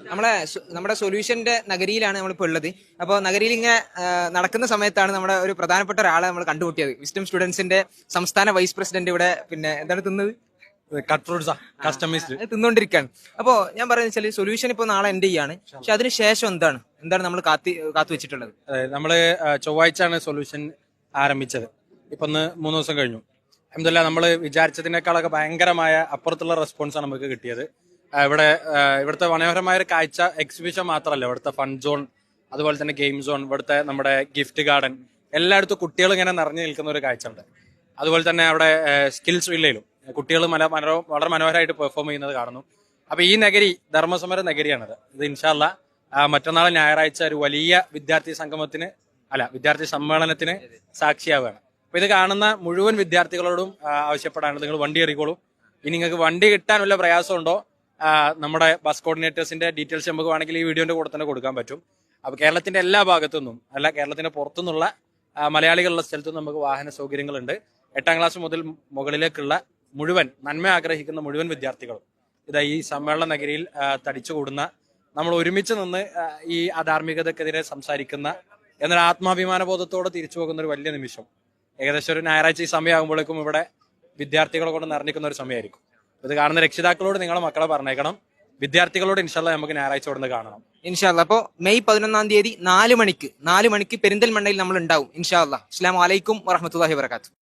നമ്മുടെ സൊല്യൂഷന്റെ നഗരിയിലാണ് നമ്മളിപ്പോൾ ഉള്ളത്. അപ്പോൾ നഗരിയിൽ ഇങ്ങനെ നടക്കുന്ന സമയത്താണ് നമ്മുടെ ഒരു പ്രധാനപ്പെട്ട ഒരാളെ നമ്മൾ കണ്ടുമുട്ടിയത്. വിസ്ഡം സ്റ്റുഡൻസിന്റെ സംസ്ഥാന വൈസ് പ്രസിഡന്റ് ഇവിടെ പിന്നെ എന്താണ് തിന്നത്, കട്ട് ഫ്രൂട്ട്സാ കസ്റ്റമൈസ്ഡ് തിന്നുകൊണ്ടിരിക്കുകയാണ്. അപ്പോ ഞാൻ പറയുന്നത് വെച്ചാൽ സൊല്യൂഷൻ ഇപ്പൊ നാളെ എൻഡ് ചെയ്യാണ്. പക്ഷെ അതിന് ശേഷം എന്താണ് നമ്മൾ കാത്തു വെച്ചിട്ടുള്ളത്? നമ്മള് ചൊവ്വാഴ്ചയാണ് സൊല്യൂഷൻ ആരംഭിച്ചത്. ഇപ്പൊ 3 ദിവസം കഴിഞ്ഞു. അൽഹംദുലില്ലാ നമ്മൾ വിചാരിച്ചതിനേക്കാളൊക്കെ ഭയങ്കരമായ അപ്പുറത്തുള്ള റെസ്പോൺസാണ് നമുക്ക് കിട്ടിയത്. ഇവിടുത്തെ മനോഹരമായ ഒരു കാഴ്ച എക്സിബിഷൻ മാത്രമല്ല, ഇവിടുത്തെ ഫൺ സോൺ, അതുപോലെ തന്നെ ഗെയിം സോൺ, ഇവിടുത്തെ നമ്മുടെ ഗിഫ്റ്റ് ഗാർഡൻ, എല്ലായിടത്തും കുട്ടികൾ ഇങ്ങനെ നിറഞ്ഞു നിൽക്കുന്ന ഒരു കാഴ്ച ഉണ്ട്. അതുപോലെ തന്നെ അവിടെ സ്കിൽസ് വില്ലയിലും കുട്ടികൾ വളരെ മനോഹരമായിട്ട് പെർഫോം ചെയ്യുന്നത് കാണുന്നു. അപ്പൊ ഈ നഗരി ധർമ്മസമര നഗരിയാണത്. ഇത് ഇൻഷാ അല്ലാ മറ്റന്നാൾ ഞായറാഴ്ച ഒരു വലിയ വിദ്യാർത്ഥി സമ്മേളനത്തിന് സാക്ഷിയാവുകയാണ്. അപ്പൊ ഇത് കാണുന്ന മുഴുവൻ വിദ്യാർത്ഥികളോടും ആവശ്യപ്പെടാണ്, നിങ്ങൾ വണ്ടി എറിക്കോളും. ഇനി നിങ്ങൾക്ക് വണ്ടി കിട്ടാൻ വല്ല പ്രയാസമുണ്ടോ, നമ്മുടെ ബസ് കോർഡിനേറ്റേഴ്സിന്റെ ഡീറ്റെയിൽസ് നമുക്ക് വേണമെങ്കിൽ ഈ വീഡിയോന്റെ കൂടെ തന്നെ കൊടുക്കാൻ പറ്റും. അപ്പൊ കേരളത്തിന്റെ എല്ലാ ഭാഗത്തു നിന്നും കേരളത്തിന്റെ പുറത്തുനിന്നുള്ള മലയാളികളുള്ള സ്ഥലത്തും നമുക്ക് വാഹന സൗകര്യങ്ങളുണ്ട്. 8ാം ക്ലാസ് മുതൽ മുകളിലേക്കുള്ള മുഴുവൻ നന്മ ആഗ്രഹിക്കുന്ന മുഴുവൻ വിദ്യാർത്ഥികളും ഇതാ ഈ സമ്മേളന നഗരിയിൽ തടിച്ചുകൂടുന്ന, നമ്മൾ ഒരുമിച്ച് നിന്ന് ഈ അധാർമികതക്കെതിരെ സംസാരിക്കുന്ന എന്നൊരു ആത്മാഭിമാന ബോധത്തോടെ തിരിച്ചു പോകുന്ന ഒരു വലിയ നിമിഷം. ഏകദേശം ഒരു ഞായറാഴ്ച ഈ സമയമാകുമ്പോഴേക്കും ഇവിടെ വിദ്യാർത്ഥികളെ കൊണ്ട് നിറഞ്ഞിരിക്കുന്ന ഒരു സമയമായിരിക്കും. ഇത് കാണുന്ന രക്ഷിതാക്കളോട് നിങ്ങളെ മക്കളെ പറഞ്ഞേക്കണം, വിദ്യാർത്ഥികളോട് ഇൻഷാല്ലാ നമുക്ക് ഞായറാഴ്ച ഇവിടെ നിന്ന് കാണണം ഇൻഷാല്ലാ. അപ്പോൾ മെയ് 11-ാം തീയതി 4 മണിക്ക് പെരിന്തൽമണ്ണയിൽ നമ്മൾ ഉണ്ടാവും ഇൻഷാല്ലാ. അസ്സലാമു അലൈക്കും വറഹ്മത്തുള്ളാഹി വബറകാതുഹു.